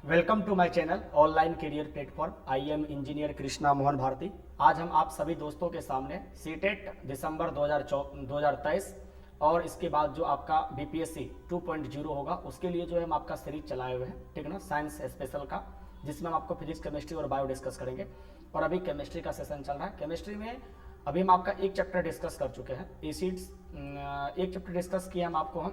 Welcome to my channel online career platform. I am engineer Krishna Mohan Bharti. आज हम आप सभी दोस्तों के सामने सीटेट दिसंबर 2023 और इसके बाद जो आपका बीपीएससी 2.0 होगा उसके लिए जो है हम आपका सीरीज चलाए हुए हैं, ठीक है ना, साइंस स्पेशल का, जिसमें हम आपको फिजिक्स, केमिस्ट्री और बायो डिस्कस करेंगे। और अभी केमिस्ट्री का सेशन चल रहा है। केमिस्ट्री में अभी हम आपका एक चैप्टर डिस्कस कर चुके हैं, एसिड्स। एक चैप्टर डिस्कस किया हम आपको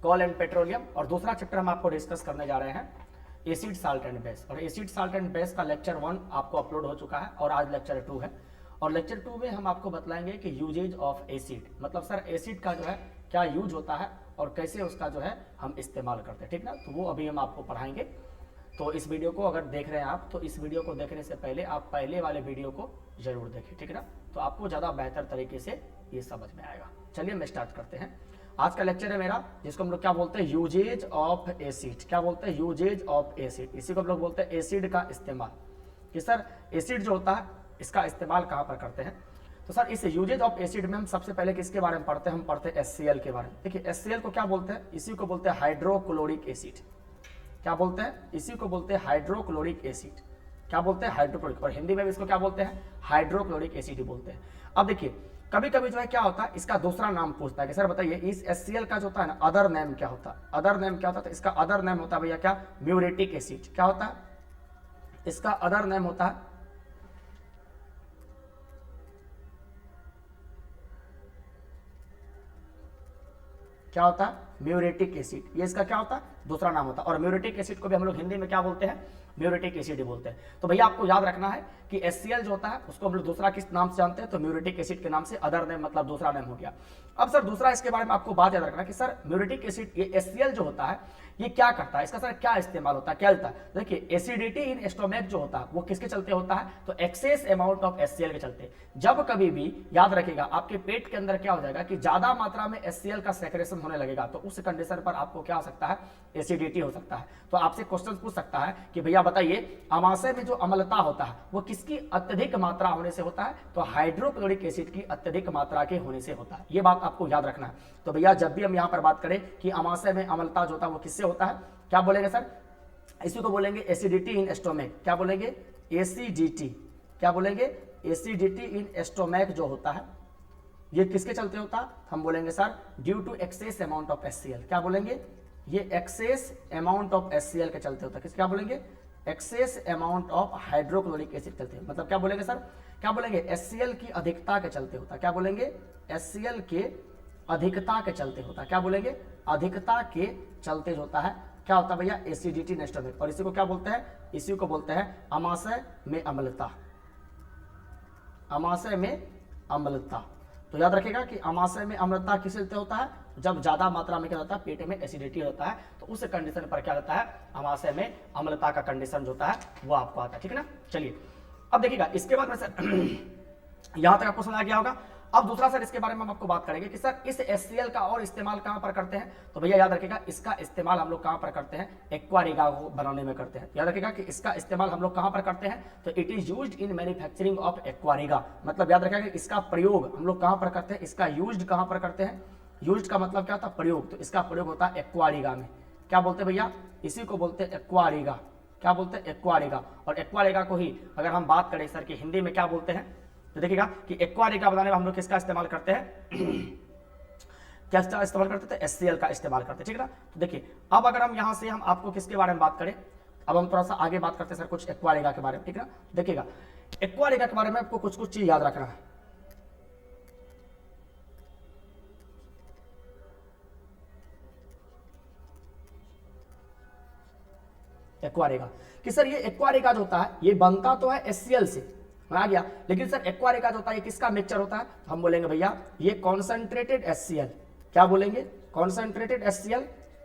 कॉल एंड पेट्रोलियम, और दूसरा चैप्टर हम आपको डिस्कस करने जा रहे हैं एसिड, साल्ट एंड बेस। और एसिड, साल्ट एंड बेस का लेक्चर 1 आपको अपलोड हो चुका है और आज लेक्चर 2 है। और लेक्चर 2 में हम आपको बतलाएंगे कि यूजेज ऑफ एसिड, मतलब सर एसिड का जो है क्या यूज होता है और कैसे उसका जो है हम इस्तेमाल करते हैं, ठीक ना। तो वो अभी हम आपको पढ़ाएंगे। तो इस वीडियो को अगर देख रहे हैं आप, तो इस वीडियो को देखने से पहले आप पहले वाले वीडियो को जरूर देखें, ठीक है ना। तो आपको ज़्यादा बेहतर तरीके से ये समझ में आएगा। चलिए हम स्टार्ट करते हैं। आज का लेक्चर है मेरा, जिसको हम लोग क्या बोलते हैं, यूजेज ऑफ एसिड। क्या बोलते हैं? Usages of acid. इसी को हम लोग बोलते हैं एसिड का इस्तेमाल। कि सर एसिड जो होता है इसका इस्तेमाल कहाँ पर करते हैं। तो सर इस यूजेज ऑफ एसिड में हम सबसे पहले किसके बारे में पढ़ते हैं? हम पढ़ते हैं HCl के बारे में। देखिए HCl को क्या बोलते हैं? इसी को बोलते हैं हाइड्रोक्लोरिक एसिड। क्या बोलते हैं? इसी को बोलते हैं हाइड्रोक्लोरिक एसिड। क्या बोलते हैं? हाइड्रोक्लोरिक। और हिंदी में भी इसको क्या बोलते हैं? हाइड्रोक्लोरिक एसिड ही बोलते हैं। अब देखिए कभी कभी जो है क्या होता है, इसका दूसरा नाम पूछता है कि सर बताइए इस HCl का जो होता है ना, अदर नेम क्या होता है? अदर नेम क्या होता है? तो इसका अदर नेम होता है भैया क्या? Muriatic acid. क्या होता है? इसका अदर नेम होता है क्या होता है? Muriatic acid. ये इसका क्या होता है? दूसरा नाम होता है। और म्यूरेटिक एसिड को भी हम लोग हिंदी में क्या बोलते हैं? म्यूरेटिक एसिड ही बोलते हैं। तो भैया आपको याद रखना है कि HCl जो होता है उसको हम लोग दूसरा किस नाम से जानते हैं? तो म्यूरेटिक एसिड के नाम से, अदर नेम मतलब दूसरा नेम हो गया। अब सर दूसरा इसके बारे में आपको बात याद रखना कि सर म्यूरेटिक एसिड, ये HCl जो होता है ये क्या करता है, इसका सर क्या इस्तेमाल होता है, क्या होता है? देखिए एसिडिटी इन स्टोमक जो होता है वो किसके चलते होता है? तो एक्सेस अमाउंट ऑफ HCl के चलते। जब कभी भी याद रखिएगा आपके पेट के अंदर क्या हो जाएगा कि ज्यादा मात्रा में HCl का सेक्रेशन होने लगेगा, तो उस कंडीशन पर आपको क्या हो सकता है? एसिडिटी हो सकता है। तो आपसे क्वेश्चन पूछ सकता है कि भैया बताइए अमाशय में जो अम्लता होता है वो किसकी अत्यधिक मात्रा होने से होता है? तो हाइड्रोक्लोरिक एसिड की अत्यधिक मात्रा के होने से होता है। ये बात आपको याद रखना है। तो भैया जब भी हम यहाँ पर बात करें कि अमाशय में अम्लता जो होता है वो किससे होता है, क्या बोलेंगे सर? इसी को बोलेंगे एसिडिटी इन स्टोमक। क्या बोलेंगे? एसिडिटी। क्या बोलेंगे? एसिडिटी इन स्टोमक जो होता है ये किसके चलते होता है? हम बोलेंगे sir due to excess amount of HCl। क्या बोलेंगे? ये एक्सेस अमाउंट ऑफ HCl के चलते होता है। किस क्या बोलेंगे? Access amount of hydrochloric acid चलते हैं। मतलब क्या बोलेंगे सर? क्या बोलेंगे? HCl की अधिकता के चलते होता है। क्या बोलेंगे? HCl के अधिकता के चलते होता है। क्या बोलेंगे? अधिकता के चलते जो होता है क्या होता है भैया? एसिडिटी नेस्ट में। और इसी को क्या बोलते हैं? इसी को बोलते हैं अमाशय में अम्लता। अमाशय में अम्लता। तो याद रखिएगा कि अमाशय में अम्लता किस चलते होता है? जब ज्यादा मात्रा में क्या होता है? पेट में एसिडिटी होता है, तो उस कंडीशन पर क्या होता है? अमाशय में अम्लता का कंडीशन जो होता है वो आपको आता है, ठीक है ना। चलिए अब देखिएगा इसके बाद में सर यहां तक आपको समझ आ गया होगा। अब दूसरा सर इसके बारे में हम आपको बात करेंगे कि सर इस HCl का और इस्तेमाल कहां पर करते हैं। तो भैया याद रखिएगा इसका इस्तेमाल हम लोग कहां पर करते हैं? एक्वारिगा को बनाने में करते हैं। याद रखिएगा कि इसका इस्तेमाल हम लोग कहां पर करते हैं? तो it is used in manufacturing of aqua regia. मतलब याद रखिएगा कि इसका प्रयोग हम लोग कहां पर करते हैं? इसका यूज्ड कहां पर करते हैं? यूज्ड का मतलब क्या होता है? प्रयोग। तो इसका प्रयोग होता है एक्वारिगा में। क्या बोलते हैं भैया? इसी को बोलते हैं एक्वारिगा। क्या बोलते हैं? एक्वारिगा। और एक्वारिगा को ही अगर हम बात करें सर कि हिंदी में क्या बोलते हैं, तो देखिएगा कि एक्वारिगा बनाने में हम लोग किसका इस्तेमाल करते हैं? क्या इस्तेमाल करते थे? HCl का इस्तेमाल करते हैं, ठीक है ना। तो देखिए अब अगर हम यहां से हम आपको किसके बारे में बात करें, अब हम थोड़ा सा आगे बात करते हैं सर कुछ एक्वारिगा के बारे में, ठीक है ना। देखिएगा एक्वारिगा के बारे में आपको कुछ कुछ चीज याद रखना है। एक्वारिगा कि सर ये एक्वारिगा जो होता है ये बनता तो है HCl से, आ गया, लेकिन सर एक्वारिगा जो होता है ये किसका मिक्सचर होता है? हम बोलेंगे भैया ये कॉन्सेंट्रेटेड HCl। क्या बोलेंगे? कॉन्सेंट्रेटेड HCl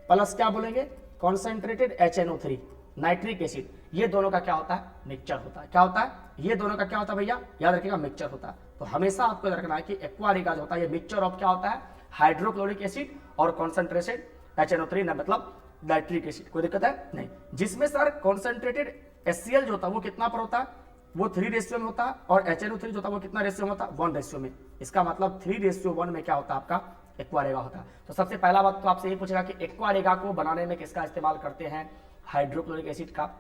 प्लस क्या बोलेंगे? Concentrated HNO3 nitric acid. ये दोनों का क्या होता है? मिक्सचर होता है। क्या होता है? ये दोनों का क्या होता है भैया? याद रखिएगा मिक्सचर होता है। तो हमेशा आपको याद रखना है कि एक्वारिगा जो होता है ये मिक्सचर ऑफ क्या होता है? हाइड्रोक्लोरिक एसिड और कॉन्सेंट्रेटेड HNO3 मतलब नाइट्रिक एसिड। कोई दिक्कत है? नहीं। जिसमें सर कॉन्सेंट्रेटेड HCl जो होता है वो कितना पर होता है? वो 3 रेशियो में होता है। और HNO3 जो होता है वो कितना रेशियो में होता है? 1 रेशियो में। इसका मतलब 3:1 में क्या होता है? आपका एक्वारिगा होता है। तो सबसे पहला बात तो आपसे ये पूछेगा कि एक्वारिगा को बनाने में किसका इस्तेमाल करते हैं? हाइड्रोक्लोरिक एसिड का।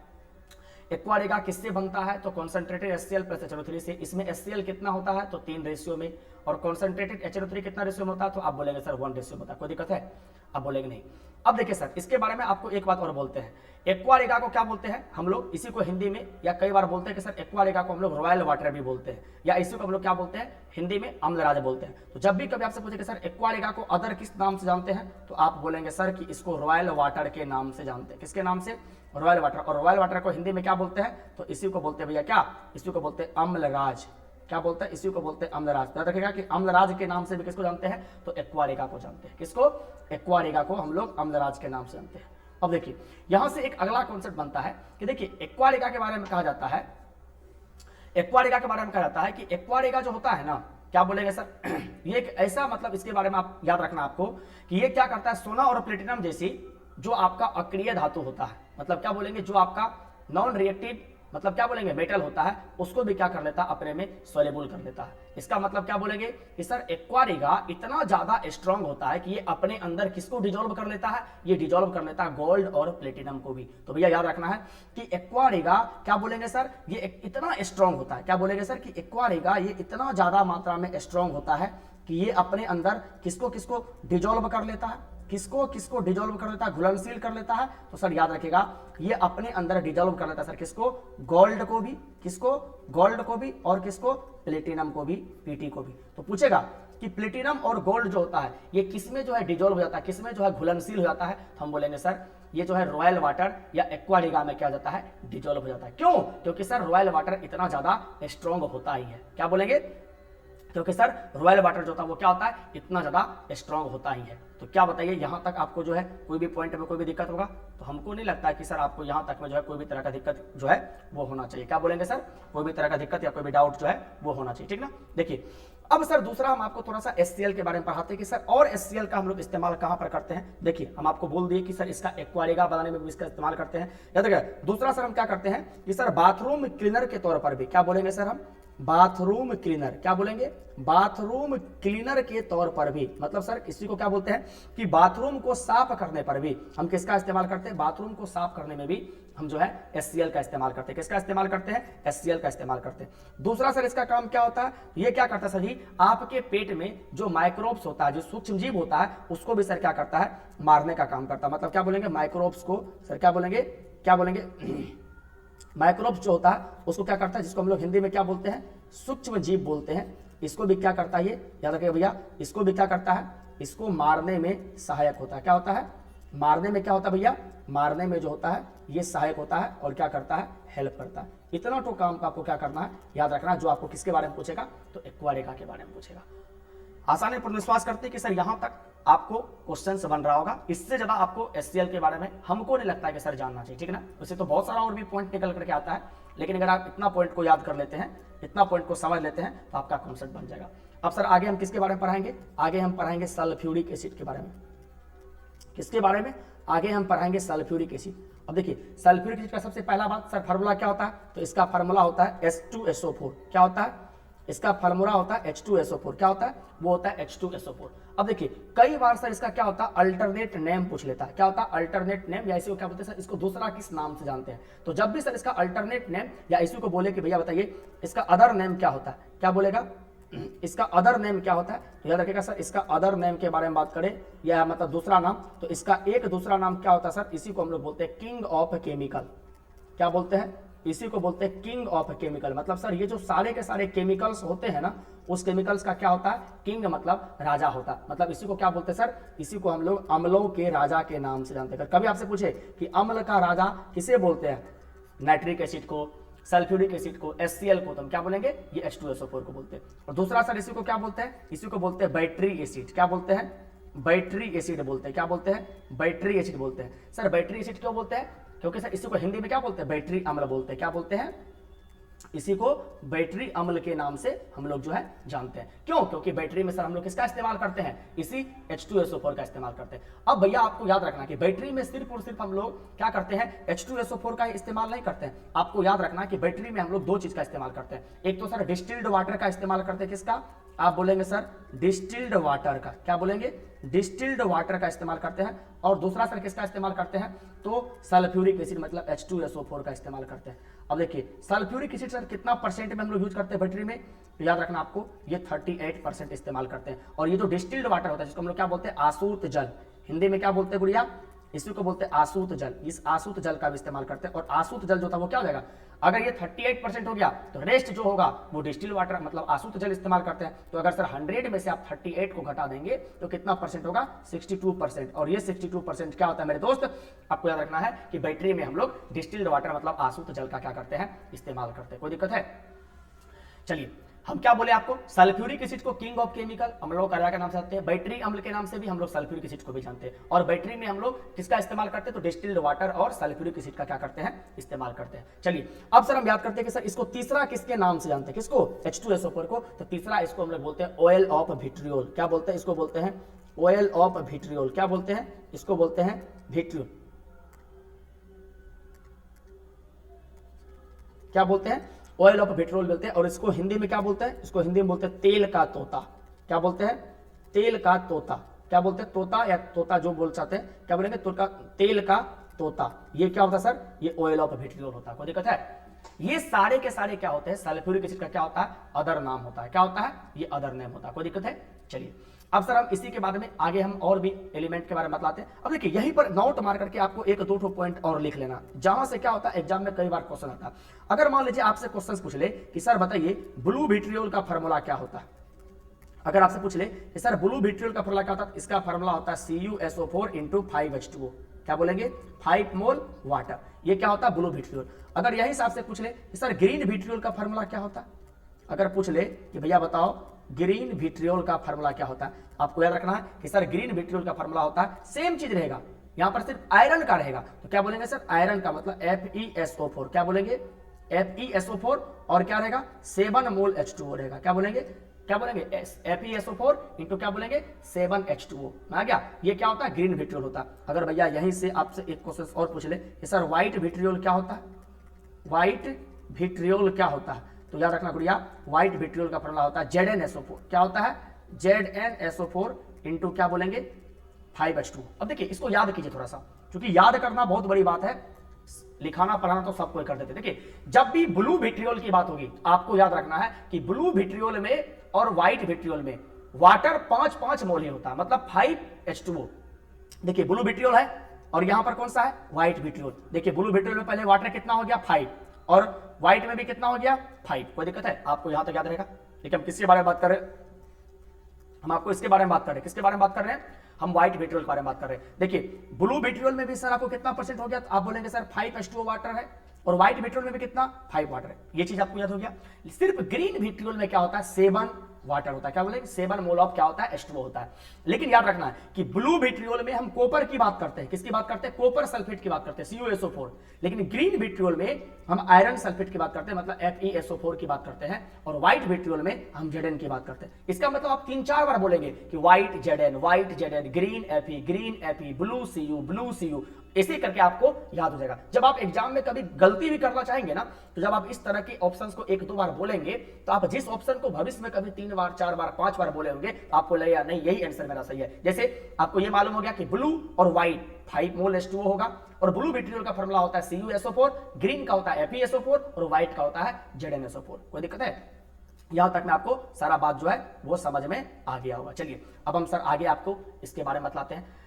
एक्वारेगा किससे बनता है? तो कॉन्सेंट्रेटेड HCl प्लस HNO3 से। इसमें HCl कितना होता है? तो 3 रेशियो में, और कॉन्सेंट्रेटेड HNO3 कितना रेशियो में होता है? तो आप बोलेंगे सर 1 रेशियो में होता है। कोई दिक्कत है? आप बोलेंगे नहीं। अब देखिए सर, इसके बारे में आपको एक बात और बोलते हैं, एक्वारेगा को क्या बोलते हैं हम लोग? इसी को हिंदी में या कई बार बोलते हैं कि सर एक्वारेगा को हम लोग रॉयल वाटर भी बोलते हैं, या इसी को हम लोग क्या बोलते हैं हिंदी में? अम्लराज बोलते हैं। तो जब भी कभी आपसे पूछे कि सर एक्वारेगा को अदर किस नाम से जानते हैं, तो आप बोलेंगे सर कि इसको रॉयल वाटर के नाम से जानते हैं। किसके नाम से? Royal water. और रॉयल वाटर को हिंदी में क्या बोलते हैं? तो इसी को बोलते हैं भैया क्या? इसी को बोलते हैं अम्लराज। क्या बोलते हैं? इसी को बोलते हैं अम्लराज। याद रखिएगा कि अम्लराज के नाम से भी किसको जानते हैं? तो एक्वारेगा को जानते हैं। किसको? एक्वारेगा को हम लोग अम्लराज के नाम से जानते हैं। अब देखिए यहां से एक अगला कॉन्सेप्ट बनता है कि देखिए एक्वारेगा के बारे में कहा जाता है, एक्वारेगा के बारे में कहा जाता है कि एक्वारेगा जो होता है ना, क्या बोलेंगे सर ये एक ऐसा, मतलब इसके बारे में आप याद रखना आपको कि ये क्या करता है, सोना और प्लेटिनम जैसी जो आपका अक्रिय धातु होता है, मतलब क्या बोलेंगे, जो आपका नॉन रिएक्टिव, मतलब क्या बोलेंगे, मेटल होता है, उसको भी क्या कर लेता है, अपने में सोल्यूबल कर लेता है। इसका मतलब क्या बोलेंगे कि सर एक्वारेगा इतना ज्यादा स्ट्रांग होता है कि ये अपने अंदर किसको डिजोल्व कर लेता है? ये डिजोल्व कर लेता है गोल्ड और प्लेटिनम को भी। तो भैया याद रखना है कि एक्वारेगा क्या बोलेंगे सर, ये इतना स्ट्रांग होता है। क्या बोलेंगे सर कि एक्वारेगा ये इतना ज्यादा मात्रा में स्ट्रांग होता है कि ये अपने अंदर किसको किसको डिजोल्व कर लेता है, किसको किसको डिजोल्व कर लेता है, घुलनशील कर लेता है। तो सर याद रखिएगा ये अपने अंदर डिजोल्व कर लेता है सर किसको? गोल्ड को भी। किसको? गोल्ड को भी। और किसको? प्लेटिनम को भी, पीटी को भी। तो पूछेगा कि प्लेटिनम और गोल्ड जो होता है ये किसमें जो है डिजोल्व हो जाता है, किसमें जो है घुलनशील हो जाता है? तो हम बोलेंगे सर ये जो है रॉयल वाटर या एक्वारेगा में क्या हो जाता है, डिजोल्व हो जाता है। क्यों? क्योंकि सर रॉयल वाटर इतना ज्यादा स्ट्रॉन्ग होता ही है। क्या बोलेंगे? क्योंकि सर रॉयल वाटर जो होता है वो क्या होता है, इतना ज्यादा स्ट्रांग होता ही है। तो क्या बताइए यहां तक आपको जो है कोई भी पॉइंट में कोई भी दिक्कत होगा? तो हमको नहीं लगता है कि सर आपको यहां तक में जो है कोई भी तरह का दिक्कत जो है वो होना चाहिए। क्या बोलेंगे सर? कोई भी तरह का दिक्कत या कोई भी डाउट जो है वो होना चाहिए, ठीक ना। देखिए अब सर दूसरा हम आपको थोड़ा सा HCl के बारे में पढ़ाते हैं कि सर और HCl का हम लोग इस्तेमाल कहां पर करते हैं। देखिए हम आपको बोल दिए कि सर इसका एक्वारेगा बनाने में भी इसका इस्तेमाल करते हैं। याद रखिएगा दूसरा सर हम क्या करते हैं कि सर बाथरूम क्लीनर के तौर पर भी, क्या बोलेंगे सर हम? Bathroom cleaner. क्या बोलेंगे? बाथरूम क्लीनर के तौर पर भी, मतलब सर इसी को क्या बोलते हैं कि बाथरूम को साफ करने पर भी हम किसका इस्तेमाल करते हैं? बाथरूम को साफ करने में भी हम जो है HCl का इस्तेमाल करते हैं। किसका इस्तेमाल करते हैं? HCl का इस्तेमाल करते हैं। दूसरा सर इसका काम क्या होता है? ये क्या करता है सर जी, आपके पेट में जो माइक्रोब्स होता है, जो सूक्ष्म जीव होता है, उसको भी सर क्या करता है, मारने का काम करता है। मतलब क्या बोलेंगे, माइक्रोब्स को सर क्या बोलेंगे, क्या बोलेंगे माइक्रोब्स जो होता है उसको क्या करता है, जिसको हम लोग हिंदी में क्या बोलते हैं, सूक्ष्म जीव बोलते हैं, इसको भी क्या करता है, ये याद रखिए भैया, इसको भी क्या करता है, इसको मारने में सहायक होता है। क्या होता है? मारने में क्या होता है भैया, मारने में जो होता है ये सहायक होता है और क्या करता है, हेल्प करता है। इतना तो काम का आपको क्या करना है, याद रखना। जो आपको किसके बारे में पूछेगा, तो एक्वारेगा के बारे में पूछेगा। आसानी पर विश्वास करते हैं कि सर यहां तक आपको क्वेश्चंस बन रहा होगा। इससे ज्यादा आपको HCl के बारे में हमको नहीं लगता है कि सर जानना चाहिए, ठीक है ना। वैसे तो बहुत सारा और भी पॉइंट निकल करके आता है, लेकिन अगर आप इतना पॉइंट को याद कर लेते हैं, इतना पॉइंट को समझ लेते हैं, तो आपका कॉन्सेप्ट बन जाएगा। अब सर आगे हम किसके बारे में पढ़ाएंगे, आगे हम पढ़ाएंगे सल्फ्यूरिक एसिड के बारे में। किसके बारे में? आगे हम पढ़ाएंगे सल्फ्यूरिक एसिड। अब देखिए सल्फ्यूरिक एसिड का सबसे पहला बात सर फार्मूला क्या होता है, तो इसका फार्मूला होता है H2SO4। क्या होता है? इसका फार्मूला होता है H2SO4। क्या होता है? वो होता है H2SO4। अब देखिए कई बार सर इसका क्या होता है, अल्टरनेट नेम पूछ लेता है। क्या होता है? अल्टरनेट नेम, या इसी को क्या बोलते हैं सर, इसको दूसरा किस नाम से जानते हैं। तो जब भी सर इसका अल्टरनेट नेम या इसी को बोले कि भैया बताइए इसका अदर नेम क्या होता है, क्या बोलेगा, इसका अदर नेम क्या होता है, तो याद रखिएगा सर इसका अदर नेम के बारे में बात करें, या मतलब दूसरा नाम, तो इसका एक दूसरा नाम क्या होता है सर, इसी को हम लोग बोलते हैं किंग ऑफ केमिकल। क्या बोलते हैं? इसी को बोलते हैं किंग ऑफ केमिकल। मतलब सर ये जो सारे के सारे केमिकल्स होते हैं ना, उस केमिकल्स का क्या होता है, किंग मतलब राजा होता है। मतलब इसी को क्या बोलते हैं सर, इसी को हम लोग अम्लों के राजा के नाम से जानते हैं। कभी आपसे पूछे कि अम्ल का राजा किसे बोलते हैं, नाइट्रिक एसिड को, सल्फ्यूरिक एसिड को, HCl को, तो हम क्या बोलेंगे, ये H2SO4 को बोलते हैं। और दूसरा सर इसी को क्या बोलते हैं, इसी को बोलते हैं बैटरी एसिड। क्या बोलते हैं? बैटरी एसिड बोलते हैं। क्या बोलते हैं? बैटरी एसिड बोलते हैं। सर बैटरी एसिड क्यों बोलते हैं? क्योंकि सर इसी को हिंदी में क्या बोलते हैं, बैटरी अम्ल बोलते हैं। क्या बोलते हैं? इसी को बैटरी अम्ल के नाम से हम लोग जो है जानते हैं। क्यों? क्योंकि बैटरी में सर हम लोग किसका इस्तेमाल करते हैं, इसी H2SO4 का इस्तेमाल करते हैं। अब भैया आपको याद रखना कि बैटरी में सिर्फ और सिर्फ हम लोग क्या करते हैं, H2SO4 का इस्तेमाल नहीं करते हैं। आपको याद रखना कि बैटरी में हम लोग दो चीज का इस्तेमाल करते हैं। एक तो सर डिस्टिल्ड वाटर का इस्तेमाल करते हैं, किसका, आप बोलेंगे सर डिस्टिल्ड वाटर का, क्या बोलेंगे, डिस्टिल्ड वाटर का इस्तेमाल करते हैं। और दूसरा सर किसका इस्तेमाल करते हैं, तो सल्फ्यूरिक एसिड मतलब H2SO4 का इस्तेमाल करते हैं। अब देखिए सल्फ्यूरिक एसिड सर कितना परसेंट में हम लोग यूज करते हैं बैटरी में, तो याद रखना आपको ये 38% इस्तेमाल करते हैं। और ये जो डिस्टिल्ड वाटर होता है जिसको हम लोग क्या बोलते हैं, आसूत जल, हिंदी में क्या बोलते हैं गुड़िया, इसी को बोलते हैं आसूत जल। इस आसूत जल का भी इस्तेमाल करते हैं। और आसूत जल जो था वो क्या हो जाएगा, अगर ये 38% हो गया तो रेस्ट जो होगा वो डिस्टिल वाटर मतलब आसूत जल इस्तेमाल करते हैं। तो अगर सर 100 में से आप 38 को घटा देंगे तो कितना परसेंट होगा, 62%। और ये 62% क्या होता है मेरे दोस्त, आपको याद रखना है कि बैटरी में हम लोग डिस्टिल्ड वाटर मतलब आसूत जल का क्या करते हैं, इस्तेमाल करते हैं। कोई दिक्कत है, चलिए हम क्या बोले आपको, सल्फ्यूरिक एसिड को किंग ऑफ केमिकल हम लोग कार्या के नाम से जानते हैं, बैटरी अम्ल के नाम से भी हम लोग सल्फ्यूरिक एसिड को भी जानते हैं। और बैटरी में हम लोग किसका इस्तेमाल करते हैं, तो डिस्टिल्ड वाटर और सल्फ्यूरिक एसिड का क्या करते हैं, इस्तेमाल करते हैं। चलिए अब सर हम याद करते हैं कि सर इसको तीसरा किसके नाम से जानते हैं, किसको, H2SO4 को। तो तीसरा इसको हम लोग बोलते हैं ऑयल ऑफ विट्रियोल, क्या बोलते हैं, इसको बोलते हैं ऑयल ऑफ विट्रियोल, क्या बोलते हैं, इसको बोलते हैं विट्रियोल, क्या बोलते हैं, ऑयल ऑफ विट्रियोल बोलते हैं। और इसको हिंदी में क्या बोलते हैं, इसको हिंदी में बोलते हैं तेल का तोता, क्या बोलते हैं, तेल का तोता, क्या बोलते हैं, तोता या तोता जो बोल चाहते हैं, क्या बोलेंगे, तेल का तोता। ये क्या होता है सर, ये ऑयल ऑफ विट्रियोल होता है। कोई दिक्कत है, ये सारे के सारे क्या होते हैं, सल्फ्यूरिक एसिड का क्या होता है, अदर नाम होता है, क्या होता है, ये अदर नेम होता है। कोई दिक्कत है, चलिए अब सर हम इसी के बारे में आगे हम और भी एलिमेंट के बारे में बतलाते हैं। अब देखिए यहीं पर नोट मार करके आपको एक दो पॉइंट और लिख लेना, जहां से क्या होता है एग्जाम में कई बार क्वेश्चन आता है। अगर मान लीजिए आपसे क्वेश्चन पूछ ले कि सर बताइए ब्लू विट्रियोल का फॉर्मूला क्या होता है, अगर आपसे पूछ ले कि सर ब्लू विट्रियोल का फॉर्मूला क्या होता है, इसका फॉर्मूला होता है CuSO4 × 5H2O, क्या बोलेंगे, 5 मोल वाटर। ये क्या होता है, ब्लू विट्रियोल। अगर यही हिसाब से पूछ ले कि सर ग्रीन विट्रियोल का फॉर्मूला क्या होता है, अगर पूछ ले कि भैया बताओ ग्रीन विट्रियोल का फॉर्मूला क्या होता है, आपको याद रखना है कि सर ग्रीन विट्रियोल का फॉर्मूला होता है, सेम चीज रहेगा, यहां पर सिर्फ आयरन का रहेगा। तो क्या बोलेंगे सर, आयरन का मतलब FeSO4, क्या बोलेंगे, FeSO4 और क्या रहेगा 7 मोल H2O रहेगा, क्या बोलेंगे, क्या बोलेंगे, FeSO4 इंटू क्या बोलेंगे 7H2O आ गया। ये क्या होता है, ग्रीन विट्रियोल होता है। अगर भैया यहीं से आपसे एक क्वेश्चन और पूछ ले कि सर व्हाइट विट्रियोल क्या होता है, व्हाइट विट्रियोल क्या होता है, तो याद रखना गुड़िया व्हाइट विट्रियोल का फॉर्मूला होता है ZnSO4, क्या होता है, ZnSO4 इंटू क्या बोलेंगे 5H2। अब देखिए इसको याद कीजिए थोड़ा सा, क्योंकि याद करना बहुत बड़ी बात है, लिखाना पढ़ाना तो सब कोई कर देते। देखिए जब भी ब्लू विट्रियोल की बात होगी तो आपको याद रखना है कि ब्लू विट्रियोल में और व्हाइट विट्रियोल में वाटर 5-5 मोल ही होता है, मतलब 5H2O। देखिए ब्लू विट्रियोल है और यहां पर कौन सा है, व्हाइट विट्रियोल। देखिए ब्लू विट्रियोल में पहले वाटर कितना हो गया 5 और व्हाइट में भी कितना हो गया 5। कोई दिक्कत है, आपको यहां तक याद रहेगा। लेकिन हम किसके बारे में बात कर रहे हैं, हम आपको इसके बारे में बात कर रहे हैं, किसके बारे में बात कर रहे हैं, हम व्हाइट विट्रियोल के बारे में बात कर रहे हैं। देखिए ब्लू विट्रियोल में भी सर आपको कितना परसेंट हो गया, तो आप बोलेंगे सर 5H2O वाटर है, और व्हाइट विट्रियोल में भी कितना 5 वाटर है। ये चीज आपको याद हो गया। सिर्फ ग्रीन विट्रियोल में क्या होता है 7 वाटर होता है, क्या बोलेंगे 7 मोल ऑफ क्या होता है H2O होता है। लेकिन याद रखना है कि ब्लू विट्रियोल में हम कॉपर की बात करते हैं, किसकी बात करते हैं, कॉपर सल्फेट की बात करते हैं CuSO4। लेकिन ग्रीन विट्रियोल में हम आयरन सल्फेट की बात करते हैं, मतलब FeSO4 की बात करते हैं। और व्हाइट विट्रियोल में हम Zn की बात करते हैं। इसका मतलब आप 3-4 बार बोलेंगे कि white Zn, green Fe, blue Cu, ऐसे करके आपको याद हो जाएगा। जब आप एग्जाम में कभी गलती भी करना चाहेंगे ना, तो जब आप इस तरह के ऑप्शंस को 1-2 बार बोलेंगे, तो आप जिस ऑप्शन को भविष्य में कभी 3 बार 4 बार 5 बार बोले होंगे, तो आपको लगेगा नहीं यही आंसर मेरा सही है। जैसे आपको ये मालूम हो गया कि ब्लू और व्हाइट 5 मोल H2O होगा, और ब्लू विट्रियोल का फॉर्मूला होता है CuSO4, ग्रीन का होता है FeSO4 और व्हाइट का होता है ZnSO4। कोई दिक्कत है, यहां तक में आपको सारा बात जो है वो समझ में आ गया होगा। चलिए अब हम सर आगे आपको इसके बारे में बतलाते हैं।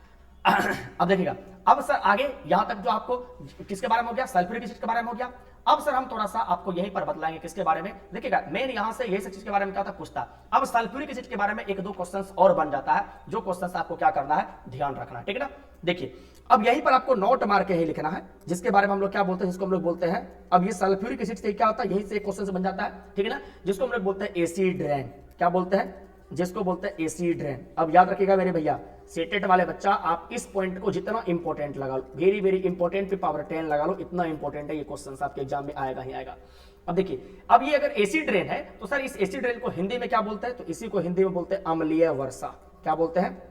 अब देखिएगा, अब सर आगे यहां तक जो आपको किसके बारे में हो गया, सल्फ्यूरिक एसिड के बारे में हो गया। अब सर हम थोड़ा सा आपको यहीं पर बतलाएंगे किसके बारे में, देखिएगा मेन यहां से यही सब चीज के बारे में क्या था पूछता। अब सल्फ्यूरिक एसिड के बारे में 1-2 क्वेश्चंस और बन जाता है, जो क्वेश्चंस आपको क्या करना है, ध्यान रखना है, ठीक है ना। देखिए अब यहीं पर आपको नोट मार के ही लिखना है, जिसके बारे में हम लोग क्या बोलते हैं, जिसको हम लोग बोलते हैं, अब ये सल्फ्यूरिक एसिड से क्या होता है, यहीं से एक क्वेश्चन बन जाता है, ठीक है ना, जिसको हम लोग बोलते हैं एसिड रेन, क्या बोलते हैं, जिसको बोलते हैं एसिड रेन। अब याद रखिएगा मेरे भैया, सेटेट वाले बच्चा, आप इस पॉइंट को जितना इंपॉर्टेंट लगा लो, वेरी वेरी इंपॉर्टेंट पे पावर 10 लगा लो, इतना इंपॉर्टेंट है ये क्वेश्चन आपके एग्जाम में आएगा ही आएगा। अब देखिए, अब ये अगर एसिड रेन है तो सर इस एसिड रेन को हिंदी में क्या बोलते हैं, तो इसी को हिंदी में बोलते हैं अम्लीय वर्षा। क्या बोलते हैं,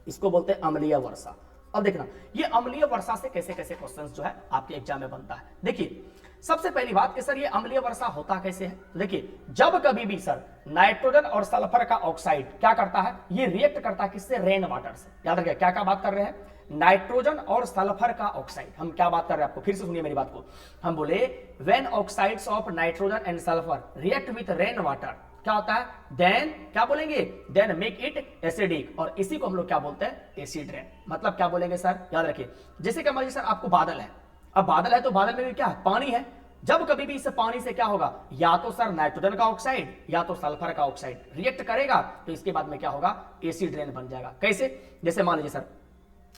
इसको बोलते हैं अम्लीय वर्षा। अब देखना ये अम्लीय वर्षा से कैसे कैसे क्वेश्चंस जो है आपके एग्जाम में बनता है। देखिए सबसे पहली बात कि सर ये अम्लीय वर्षा होता कैसे है, तो देखिए जब कभी भी सर नाइट्रोजन और सल्फर का ऑक्साइड क्या करता है, ये रिएक्ट करता है किससे, रेन वाटर से। याद रखिए क्या क्या बात कर रहे हैं, नाइट्रोजन और सल्फर का ऑक्साइड, हम क्या बात कर रहे हैं आपको फिर से सुनिए मेरी बात को। हम बोले when oxides of nitrogen and sulphur react with rain water, क्या होता है, देन क्या बोलेंगे, देन मेक इट एसिडिक, और इसी को हम लोग क्या बोलते हैं, एसिड रेन। मतलब क्या बोलेंगे सर, याद रखिए जैसे कि मान लीजिए सर आपको बादल है, अब बादल है तो बादल में भी क्या है, पानी है। जब कभी भी इस पानी से क्या होगा, या तो सर नाइट्रोजन का ऑक्साइड या तो सल्फर का ऑक्साइड रिएक्ट करेगा, तो इसके बाद में क्या होगा, एसिड रेन बन जाएगा। कैसे, जैसे मान लीजिए सर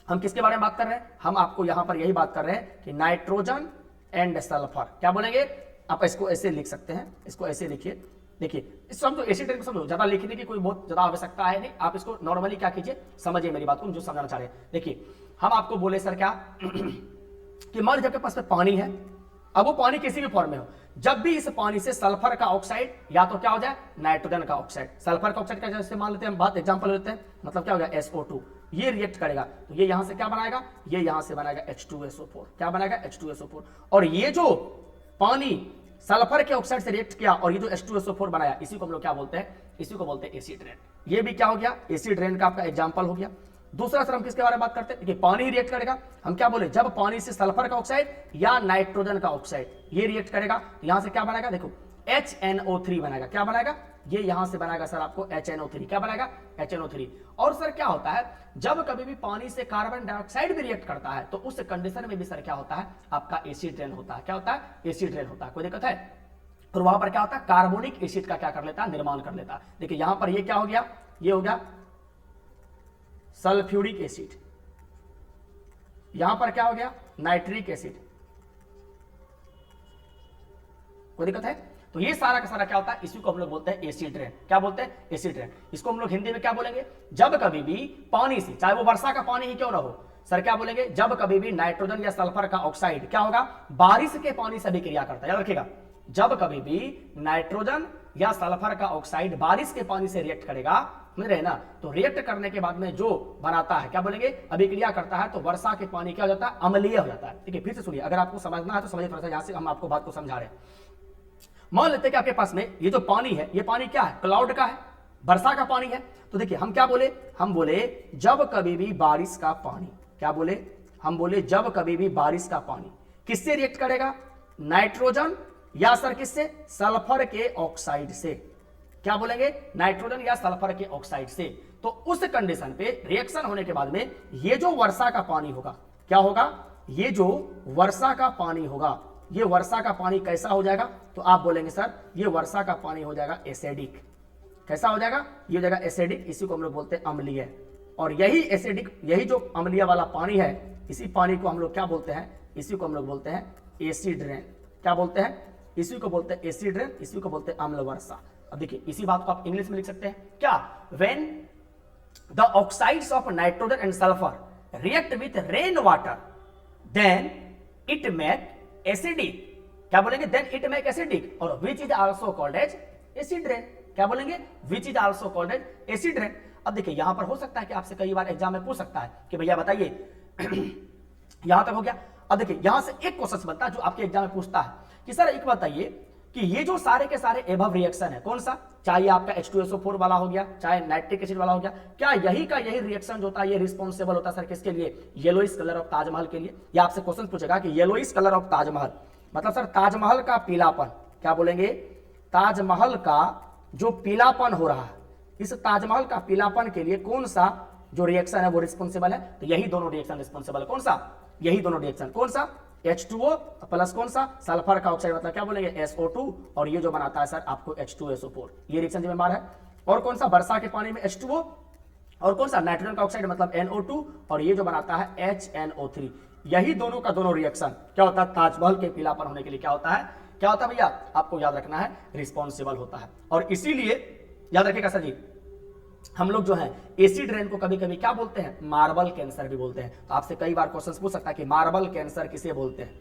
हम किसके बारे में बात कर रहे हैं, हम आपको यहां पर यही बात कर रहे हैं कि नाइट्रोजन एंड सल्फर, क्या बोलेंगे, आप इसको ऐसे लिख सकते हैं, इसको ऐसे लिखिए। देखिए इस समझो, एसिड रेन को समझो, ज्यादा लिखने की कोई बहुत ज्यादा आवश्यकता है नहीं, आप इसको नॉर्मली क्या कीजिए, समझिए मेरी बात को, जो समझना चाह रहे हैं। देखिए हम आपको बोले सर क्या कि मान लीजिए आपके पास में पानी है, अब वो पानी किसी भी फॉर्म में हो, जब भी इस पानी से सल्फर का ऑक्साइड या तो क्या हो जाए, नाइट्रोजन का ऑक्साइड, सल्फर का ऑक्साइड का जैसे मान लेते हैं हम बात, एग्जांपल लेते हैं, मतलब क्या हो गया, SO2, ये रिएक्ट करेगा तो ये यहां से क्या बनाएगा, ये यहां से बनाएगा H2SO4, क्या बनाएगा, H2SO4, और ये जो पानी सल्फर के ऑक्साइड से रिएक्ट किया और ये जो H2SO4 बनाया, इसी को हम लोग क्या बोलते हैं, इसी को बोलते हैं एसिड रेन। ये भी क्या हो गया, एसिड रेन का आपका एग्जांपल हो गया। दूसरा सर हम किसके बारे में बात करते हैं, देखिए पानी ही रिएक्ट करेगा, हम क्या बोले, जब पानी से सल्फर का ऑक्साइड या नाइट्रोजन का ऑक्साइड ये रिएक्ट करेगा तो यहां से क्या बनाएगा, देखो HNO3 बनाएगा, क्या बनाएगा, ये यहां से बनाएगा सर आपको HNO3, क्या बनाएगा, HNO3। और सर क्या होता है, जब कभी भी पानी से कार्बन डाइऑक्साइड भी रिएक्ट करता है तो उस कंडीशन में भी सर क्या होता है, आपका एसिड रेन होता है। क्या होता है, एसिड रेन होता है, कोई दिक्कत है। और वहां पर क्या होता है, कार्बोनिक एसिड का क्या कर लेता है, निर्माण कर लेता है। देखिए यहां पर ये क्या हो गया, ये हो गया सल्फ्यूरिक एसिड, यहां पर क्या हो गया, नाइट्रिक एसिड, कोई दिक्कत है। तो ये सारा का सारा क्या होता है, इसी को हम लोग बोलते हैं एसिड रेन। क्या बोलते हैं, एसिड रेन। इसको हम लोग हिंदी में क्या बोलेंगे, जब कभी भी पानी से, चाहे वो वर्षा का पानी ही क्यों ना हो, सर क्या बोलेंगे, जब कभी भी नाइट्रोजन या सल्फर का ऑक्साइड क्या होगा, बारिश के पानी से अभिक्रिया करता है। याद रखिएगा, जब कभी भी नाइट्रोजन या सल्फर का ऑक्साइड बारिश के पानी से रिएक्ट करेगा, समझ रहे ना, तो रिएक्ट करने के बाद में जो बनाता है, क्या बोलेंगे, अभिक्रिया करता है, तो वर्षा के पानी क्या हो जाता है, अम्लीय हो जाता है। ठीक है, फिर से सुनिए, अगर आपको समझना है तो समझिए थोड़ा सा, यहां से हम आपको बात को समझा रहे हैं। मान लेते हैं कि आपके पास में ये जो पानी है, ये पानी क्या है, क्लाउड का है, वर्षा का पानी है। तो देखिए हम क्या बोले, हम बोले जब कभी भी बारिश का पानी, क्या बोले, हम बोले जब कभी भी बारिश का पानी किससे रिएक्ट करेगा, नाइट्रोजन या सर किससे, सल्फर के ऑक्साइड से, क्या बोलेंगे, नाइट्रोजन या सल्फर के ऑक्साइड से, तो उस कंडीशन पे रिएक्शन होने के बाद में ये जो वर्षा का पानी होगा, क्या होगा, ये जो वर्षा का पानी होगा, ये वर्षा का पानी कैसा हो जाएगा, तो आप बोलेंगे सर ये वर्षा का पानी हो जाएगा एसिडिक। कैसा हो जाएगा, ये हो जाएगा एसिडिक, इसी को हम लोग बोलते हैं अम्लीय। और यही एसिडिक, यही जो अम्लीय वाला पानी है, इसी पानी को हम लोग क्या बोलते हैं, इसी को हम लोग बोलते हैं एसिड रेन। क्या बोलते हैं, इसी को बोलते हैं एसिड रेन, इसी को बोलते हैं अम्ल वर्षा। अब देखिए इसी बात को आप इंग्लिश में लिख सकते हैं, क्या, when the oxides of nitrogen and sulphur react with rain water then it make acidic. क्या बोलेंगे, देन इट मेक एसिडिक, और which is also called as acid rain. क्या बोलेंगे, which is also called as acid rain. अब देखिए यहां पर हो सकता है कि आपसे कई बार एग्जाम में पूछ सकता है कि भैया बताइए यहां तक हो गया। अब देखिए यहां से एक क्वेश्चन बनता है जो आपके एग्जाम में पूछता है कि सर एक बताइए कि ये जो सारे के सारे एबव रिएक्शन है, कौन सा, चाहे आपका H2SO4 वाला हो गया, चाहे नाइट्रिक एसिड वाला हो गया, क्या यही का यही रिएक्शन जो होता है ये रिस्पॉन्सिबल होता है सर किसके लिए, येलोइश कलर ऑफ ताजमहल के लिए। या आपसे क्वेश्चन पूछेगा कि येलोइश कलर ऑफ ताजमहल मतलब सर ताजमहल का पीलापन, क्या बोलेंगे, ताजमहल का जो पीलापन हो रहा है, इस ताजमहल का पीलापन के लिए कौन सा जो रिएक्शन है वो रिस्पॉन्सिबल है, तो यही दोनों रिएक्शन रिस्पॉन्सिबल है। कौन सा, यही दोनों रिएक्शन, कौन सा, H2O प्लस कौन सा, सल्फर का ऑक्साइड, मतलब क्या बोलेंगे SO2, और ये जो बनाता है सर आपको H2SO4, ये रिएक्शन जिम्मेदार है। और कौन सा, वर्षा के पानी में H2O, और कौन सा, नाइट्रोजन का ऑक्साइड मतलब NO2, और ये जो बनाता है HNO3। यही दोनों का दोनों रिएक्शन क्या होता है, ताजमहल के पीलापन होने के लिए क्या होता है, क्या होता है भैया, आपको याद रखना है, रिस्पॉन्सिबल होता है। और इसीलिए याद रखिएगा सर जी, हम लोग जो है एसिड रेन को कभी कभी क्या बोलते हैं, मार्बल कैंसर भी बोलते हैं। तो आपसे कई बार क्वेश्चन पूछ सकता है कि मार्बल कैंसर किसे बोलते हैं,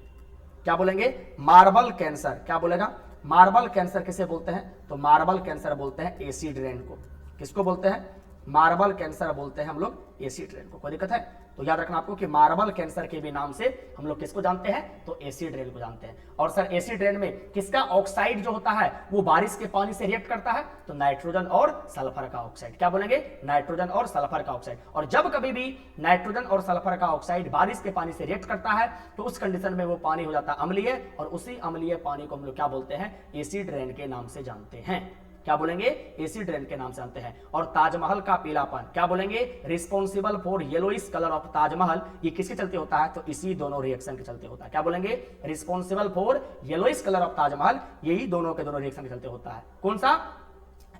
क्या बोलेंगे, मार्बल कैंसर, क्या बोलेगा, मार्बल कैंसर किसे बोलते हैं, तो मार्बल कैंसर बोलते हैं एसिड रेन को। किसको बोलते हैं, मार्बल कैंसर बोलते हैं हम लोग एसिड रेन को। कोई दिक्कत है? तो याद रखना आपको कि मार्बल कैंसर के भी नाम से हम लोग किसको जानते हैं? तो एसिड रेन को जानते हैं। और सर एसिड रेन में किसका ऑक्साइड जो होता है वो बारिश के पानी से रिएक्ट करता है? तो नाइट्रोजन और सल्फर का ऑक्साइड। क्या बोलेंगे? नाइट्रोजन और सल्फर का ऑक्साइड। और जब कभी भी नाइट्रोजन और सल्फर का ऑक्साइड बारिश के पानी से रिएक्ट करता है तो उस कंडीशन में वो पानी हो जाता है अम्लीय, और उसी अम्लीय पानी को हम लोग क्या बोलते हैं? एसिड रेन के नाम से जानते हैं। क्या बोलेंगे? एसिड रेन के नाम से जानते हैं। और ताजमहल का पीलापन क्या बोलेंगे? Responsible for yellowish colour of Taj Mahal, ये किसके चलते होता है? तो इसी दोनों रिएक्शन के चलते होता है। क्या बोलेंगे? Responsible for yellowish colour of Taj Mahal, यही दोनों के दोनों रिएक्शन के चलते होता है। कौन सा?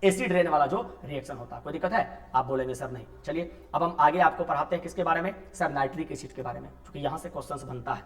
एसिड रेन वाला जो रिएक्शन होता है। कोई दिक्कत है? आप बोलेंगे सर नहीं। चलिए अब हम आगे आपको पढ़ाते हैं किसके बारे में? सर नाइट्रिक एसिड के बारे में, क्योंकि यहां से क्वेश्चन बनता है।